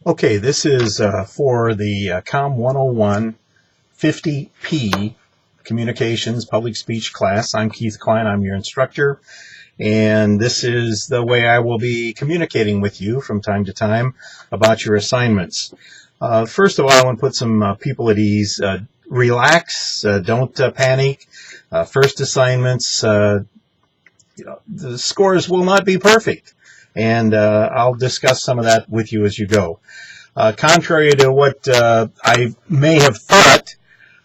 Okay, this is for the COMM 101 50P Communications Public Speech class. I'm Keith Klein, I'm your instructor, and this is the way I will be communicating with you from time to time about your assignments. First of all, I want to put some people at ease. Relax, don't panic. First assignments, the scores will not be perfect, and I'll discuss some of that with you as you go. Contrary to what I may have thought,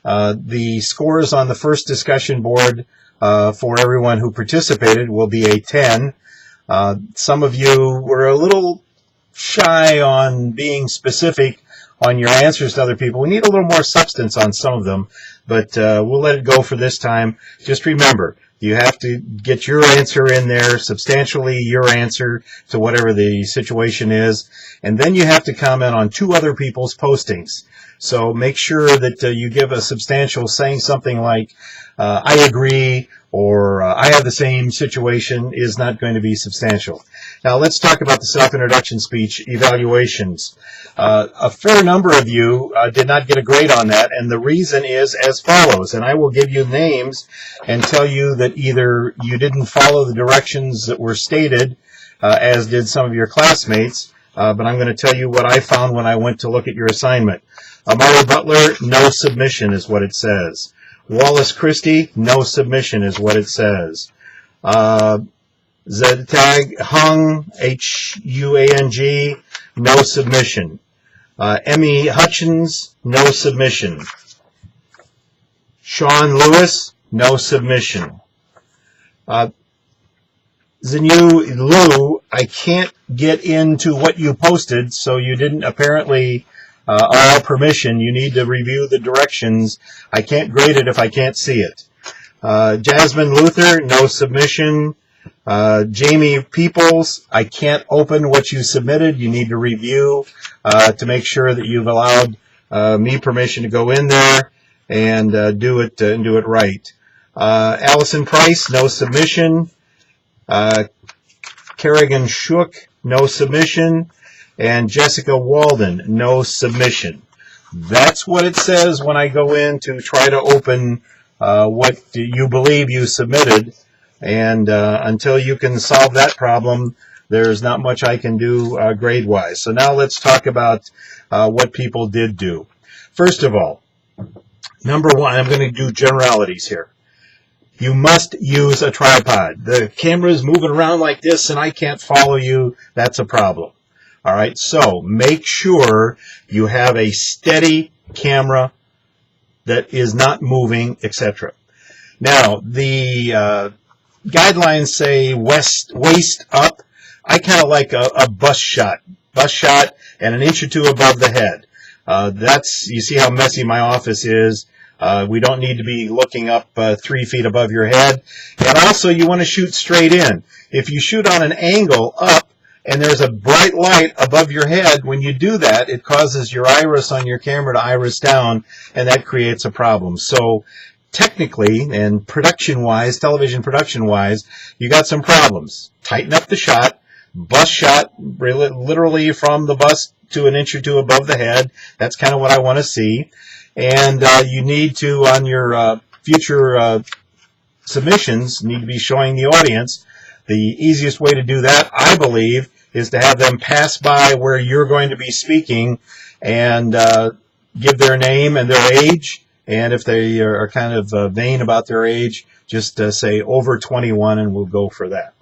the scores on the first discussion board for everyone who participated will be a 10. Some of you were a little shy on being specific on your answers to other people. We need a little more substance on some of them, but we'll let it go for this time. Just remember, you have to get your answer in there, substantially your answer to whatever the situation is, and then you have to comment on 2 other people's postings. So make sure that you give a substantial, saying something like, I agree, or I have the same situation, is not going to be substantial. Now let's talk about the self-introduction speech evaluations. A fair number of you did not get a grade on that, and the reason is as follows, and I will give you names and tell you that either you didn't follow the directions that were stated, as did some of your classmates, but I'm going to tell you what I found when I went to look at your assignment. Amari Butler, no submission is what it says. Wallace Christie, no submission is what it says. Zetag Hung, H-U-A-N-G, no submission. Emmy Hutchins, no submission. Sean Lewis, no submission. Zenu Liu, I can't get into what you posted, so you didn't apparently allow permission. You need to review the directions. I can't grade it if I can't see it. Jasmine Luther, no submission. Jamie Peoples, I can't open what you submitted. You need to review to make sure that you've allowed me permission to go in there and do it right. Allison Price, no submission. Kerrigan Shook, no submission. And Jessica Walden, no submission. That's what it says when I go in to try to open what you believe you submitted. And until you can solve that problem, there's not much I can do grade-wise. So now let's talk about what people did do. First of all, number 1, I'm going to do generalities here. You must use a tripod. The camera is moving around like this and I can't follow you. That's a problem. All right, so make sure you have a steady camera that is not moving, etc. Now, the guidelines say waist up. I kind of like a bust shot and an inch or 2 above the head. You see how messy my office is. We don't need to be looking up 3 feet above your head. And also, you want to shoot straight in. If you shoot on an angle up, and there's a bright light above your head, when you do that, it causes your iris on your camera to iris down, and that creates a problem. So technically, and production-wise, television production-wise, you got some problems. Tighten up the shot, bust shot, literally from the bust to an inch or 2 above the head. That's kind of what I want to see. And you need to, on your future submissions, need to be showing the audience. The easiest way to do that, I believe, is to have them pass by where you're going to be speaking and give their name and their age. And if they are kind of vain about their age, just say over 21 and we'll go for that.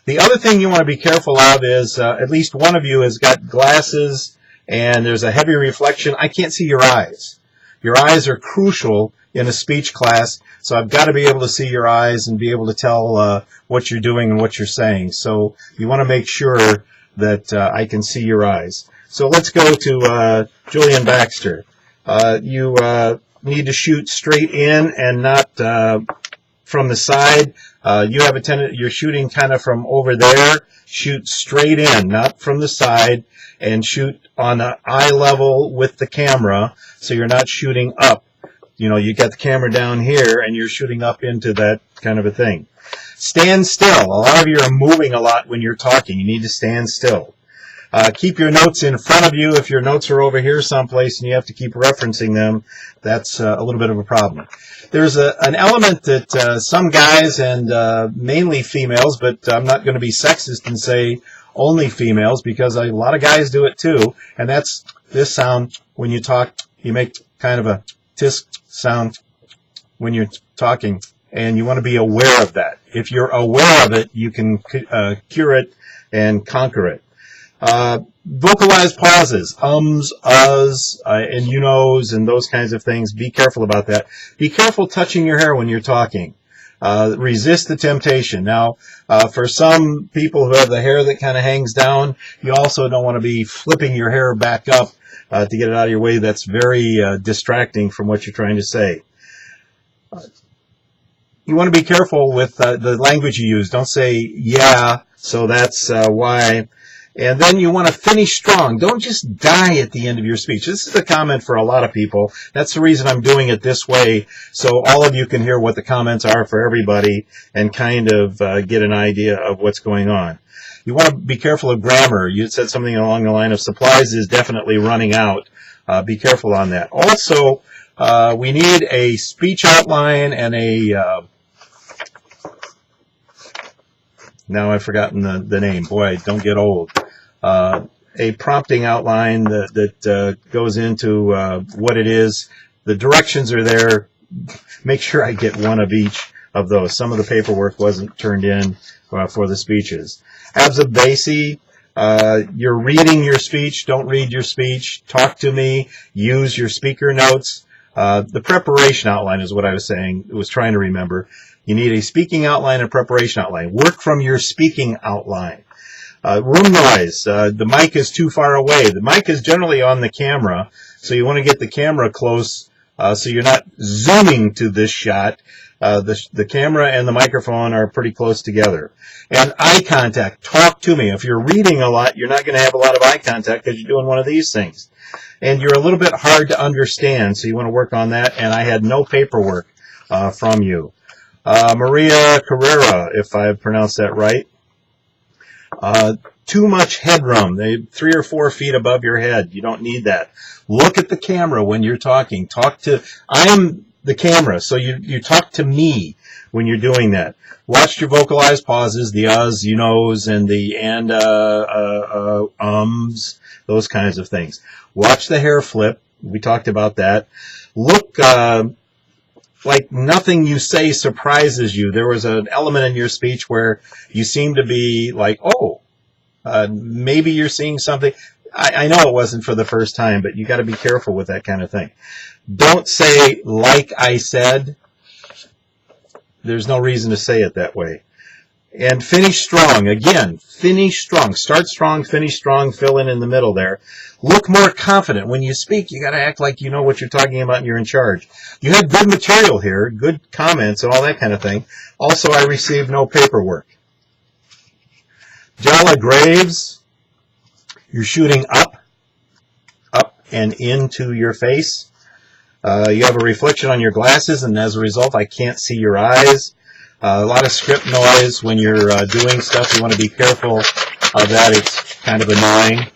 The other thing you want to be careful of is at least one of you has got glasses and there's a heavy reflection. I can't see your eyes. Your eyes are crucial in a speech class, so I've got to be able to see your eyes and be able to tell what you're doing and what you're saying. So you want to make sure that I can see your eyes. So let's go to Julian Baxter. You need to shoot straight in and not from the side. You have a tendency, you're shooting kind of from over there. Shoot straight in, not from the side, and shoot on an eye level with the camera, so you're not shooting up. You know, you got the camera down here and you're shooting up into that kind of a thing. Stand still. A lot of you are moving a lot when you're talking. You need to stand still. Keep your notes in front of you. If your notes are over here someplace and you have to keep referencing them, that's a little bit of a problem. There's an element that some guys, and mainly females, but I'm not going to be sexist and say only females, because a lot of guys do it too, and that's this sound when you talk. You make kind of a tisk sound when you're talking, and you want to be aware of that. If you're aware of it, you can cure it and conquer it. Vocalized pauses, ums, uhs, and you knows, and those kinds of things. Be careful about that. Be careful touching your hair when you're talking. Resist the temptation. Now, for some people who have the hair that kind of hangs down, you also don't want to be flipping your hair back up to get it out of your way. That's very distracting from what you're trying to say. You want to be careful with the language you use. Don't say, yeah, so that's why. And then you want to finish strong. Don't just die at the end of your speech. This is a comment for a lot of people. That's the reason I'm doing it this way, so all of you can hear what the comments are for everybody and kind of get an idea of what's going on. You want to be careful of grammar. You said something along the line of supplies is definitely running out. Be careful on that. Also, we need a speech outline and a... now I've forgotten the name. Boy, don't get old. A prompting outline that goes into what it is. The directions are there. Make sure I get one of each of those. Some of the paperwork wasn't turned in for the speeches. Absent basic, you're reading your speech. Don't read your speech. Talk to me. Use your speaker notes. The preparation outline is what I was saying. I was trying to remember. You need a speaking outline and preparation outline. Work from your speaking outline. Room noise. The mic is too far away. The mic is generally on the camera, so you want to get the camera close so you're not zooming to this shot. The camera and the microphone are pretty close together. And eye contact. Talk to me. If you're reading a lot, you're not going to have a lot of eye contact because you're doing one of these things. And you're a little bit hard to understand, so you want to work on that. And I had no paperwork from you. Maria Carrera, if I pronounced that right. Too much headroom. 3 or 4 feet above your head. You don't need that. Look at the camera when you're talking. I am the camera, so you talk to me when you're doing that. Watch your vocalized pauses, the uhs, you knows, and the ums, those kinds of things. Watch the hair flip. We talked about that. Look like nothing you say surprises you. There was an element in your speech where you seem to be like, oh, maybe you're seeing something. I know it wasn't for the first time, but you got to be careful with that kind of thing. Don't say, like I said. There's no reason to say it that way. And finish strong. Again, finish strong. Start strong, finish strong, fill in the middle there. Look more confident. When you speak, you got to act like you know what you're talking about and you're in charge. You had good material here, good comments and all that kind of thing. Also, I received no paperwork. Jala Graves, you're shooting up and into your face. You have a reflection on your glasses, and as a result, I can't see your eyes. A lot of script noise when you're doing stuff. You want to be careful of that. It's kind of annoying.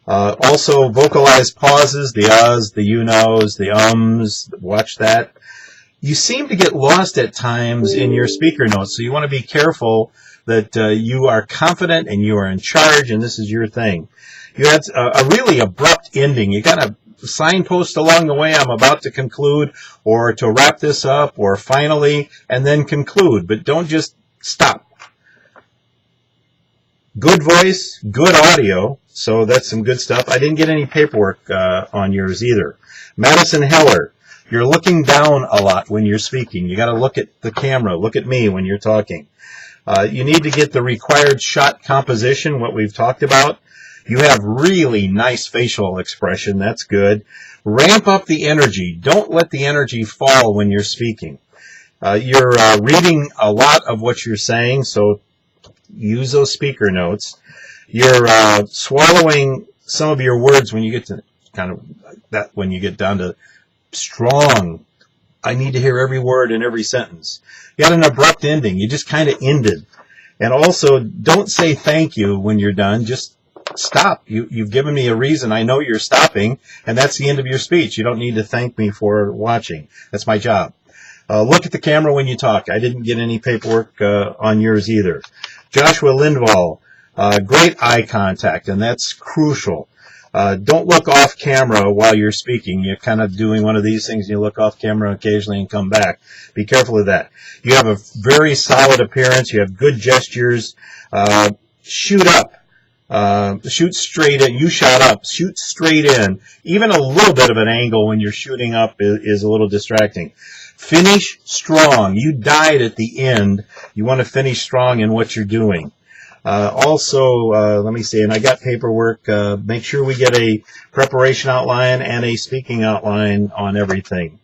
Also, vocalized pauses, the uhs, the you knows, the ums. Watch that. You seem to get lost at times in your speaker notes, so you want to be careful that you are confident and you are in charge, and this is your thing. You had a really abrupt ending. You got to signpost along the way, I'm about to conclude, or to wrap this up, or finally, and then conclude. But don't just stop. Good voice, good audio, so that's some good stuff. I didn't get any paperwork on yours either. Madison Heller, you're looking down a lot when you're speaking. You got to look at the camera, look at me when you're talking. You need to get the required shot composition, what we've talked about. You have really nice facial expression. That's good. Ramp up the energy. Don't let the energy fall when you're speaking. You're reading a lot of what you're saying, so use those speaker notes. You're swallowing some of your words when you get to kind of that, when you get down to strong. I need to hear every word in every sentence. You got an abrupt ending. You just kind of ended. And also, don't say thank you when you're done. Just stop. You've given me a reason. I know you're stopping, and that's the end of your speech. You don't need to thank me for watching. That's my job. Look at the camera when you talk. I didn't get any paperwork on yours either. Joshua Lindvall, great eye contact, and that's crucial. Don't look off camera while you're speaking. You're kind of doing one of these things, and you look off camera occasionally and come back. Be careful of that. You have a very solid appearance. You have good gestures. Shoot up. Shoot straight in. You shot up. Shoot straight in. Even a little bit of an angle when you're shooting up is a little distracting. Finish strong. You died at the end. You want to finish strong in what you're doing. Also, let me see, and I got paperwork. Make sure we get a preparation outline and a speaking outline on everything.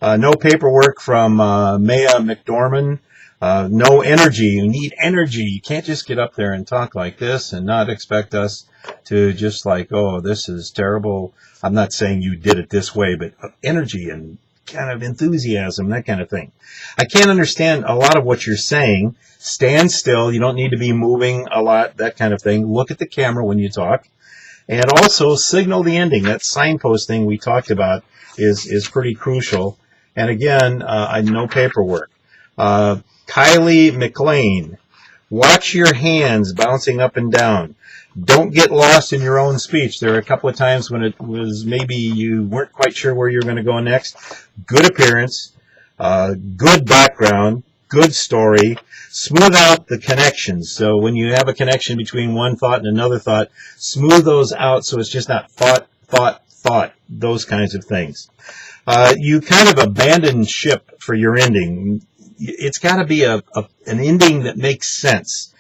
No paperwork from Maya McDormand. No energy. You need energy. You can't just get up there and talk like this and not expect us to just like, oh, this is terrible. I'm not saying you did it this way, but energy and kind of enthusiasm, that kind of thing. I can't understand a lot of what you're saying. Stand still. You don't need to be moving a lot, that kind of thing. Look at the camera when you talk. And also signal the ending. That signpost thing we talked about is pretty crucial. And again, no paperwork. Kylie McLean, watch your hands bouncing up and down. Don't get lost in your own speech. There are a couple of times when it was maybe you weren't quite sure where you're going to go next. Good appearance, good background, good story. Smooth out the connections. So when you have a connection between one thought and another thought, smooth those out so it's just not thought, those kinds of things. You kind of abandon ship for your ending. It's got to be an ending that makes sense.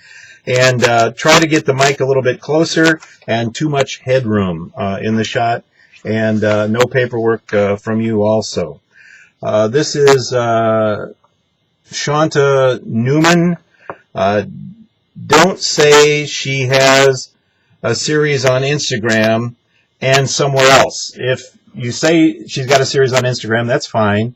And try to get the mic a little bit closer and too much headroom in the shot. And no paperwork from you also. This is Shanta Newman. Don't say she has a series on Instagram and somewhere else. If you say she's got a series on Instagram, that's fine.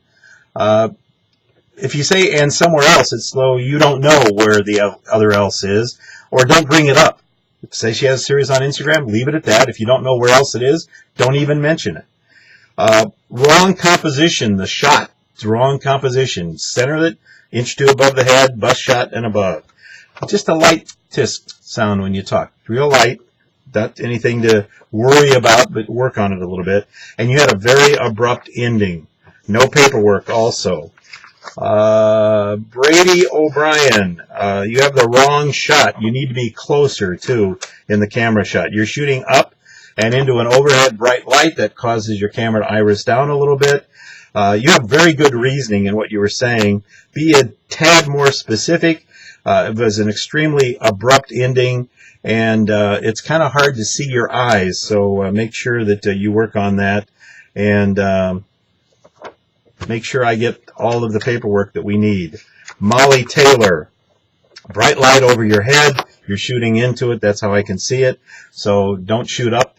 If you say and somewhere else, it's slow. You don't know where the other else is, or don't bring it up. If you say she has a series on Instagram, leave it at that. If you don't know where else it is, don't even mention it. Wrong composition, the shot. It's wrong composition. Center it, inch two above the head, bust shot and above. Just a light tisk sound when you talk. Real light. Not anything to worry about, but work on it a little bit. And you had a very abrupt ending. No paperwork also. Brady O'Brien, you have the wrong shot. You need to be closer, too, in the camera shot. You're shooting up and into an overhead bright light that causes your camera to iris down a little bit. You have very good reasoning in what you were saying. Be a tad more specific. It was an extremely abrupt ending, and it's kind of hard to see your eyes, so make sure that you work on that, and make sure I get all of the paperwork that we need. Molly Taylor, bright light over your head. You're shooting into it. That's how I can see it. So don't shoot up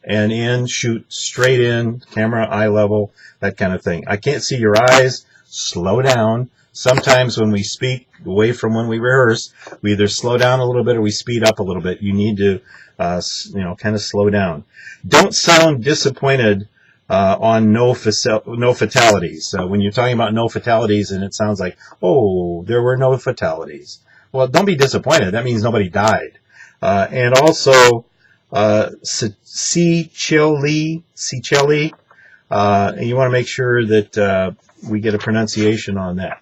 and in. Shoot straight in, camera eye level, that kind of thing. I can't see your eyes. Slow down. Sometimes when we speak away from when we rehearse, we either slow down a little bit or we speed up a little bit. You need to, kind of slow down. Don't sound disappointed on no fatalities. So when you're talking about no fatalities and it sounds like, oh, there were no fatalities. Well, don't be disappointed. That means nobody died. And also, Cicelli, and you want to make sure that we get a pronunciation on that.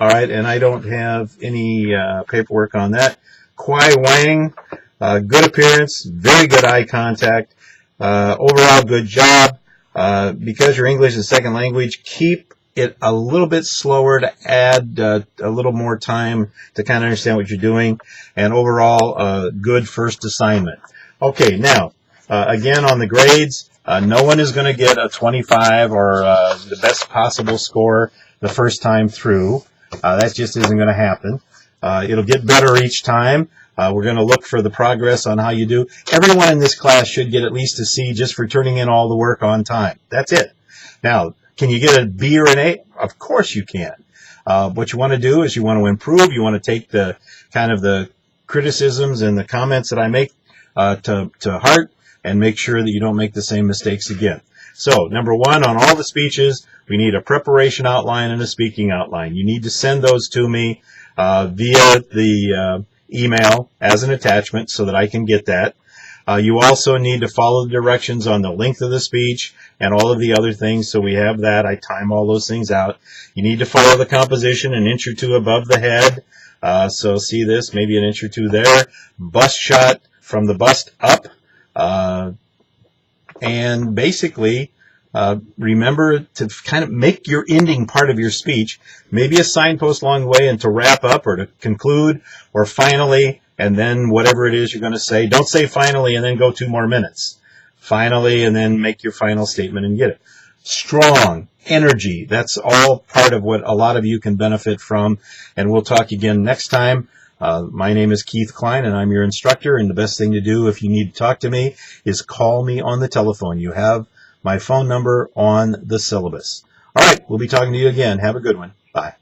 All right, and I don't have any paperwork on that. Kwai Wang, good appearance, very good eye contact, overall good job. Because your English is second language, keep it a little bit slower to add a little more time to kind of understand what you're doing. And overall, good first assignment. Okay, now, again on the grades, no one is going to get a 25 or the best possible score the first time through. That just isn't going to happen. It'll get better each time. We're going to look for the progress on how you do. Everyone in this class should get at least a C just for turning in all the work on time. That's it. Now, can you get a B or an A? Of course you can. What you want to do is you want to improve. You want to take the kind of the criticisms and the comments that I make to heart and make sure that you don't make the same mistakes again. So, number one, on all the speeches, we need a preparation outline and a speaking outline. You need to send those to me via the email as an attachment so that I can get that. You also need to follow the directions on the length of the speech and all of the other things, so we have that. I time all those things out. You need to follow the composition an inch or two above the head. So see this, maybe an inch or two there. Bust shot from the bust up. And basically, remember to kind of make your ending part of your speech, maybe a signpost along the way, and to wrap up or to conclude or finally, and then whatever it is you're going to say. Don't say finally and then go 2 more minutes. Finally, and then make your final statement and get it. Strong energy. That's all part of what a lot of you can benefit from. And we'll talk again next time. My name is Keith Klein, and I'm your instructor. And the best thing to do if you need to talk to me is call me on the telephone. You have my phone number on the syllabus. All right, we'll be talking to you again. Have a good one. Bye.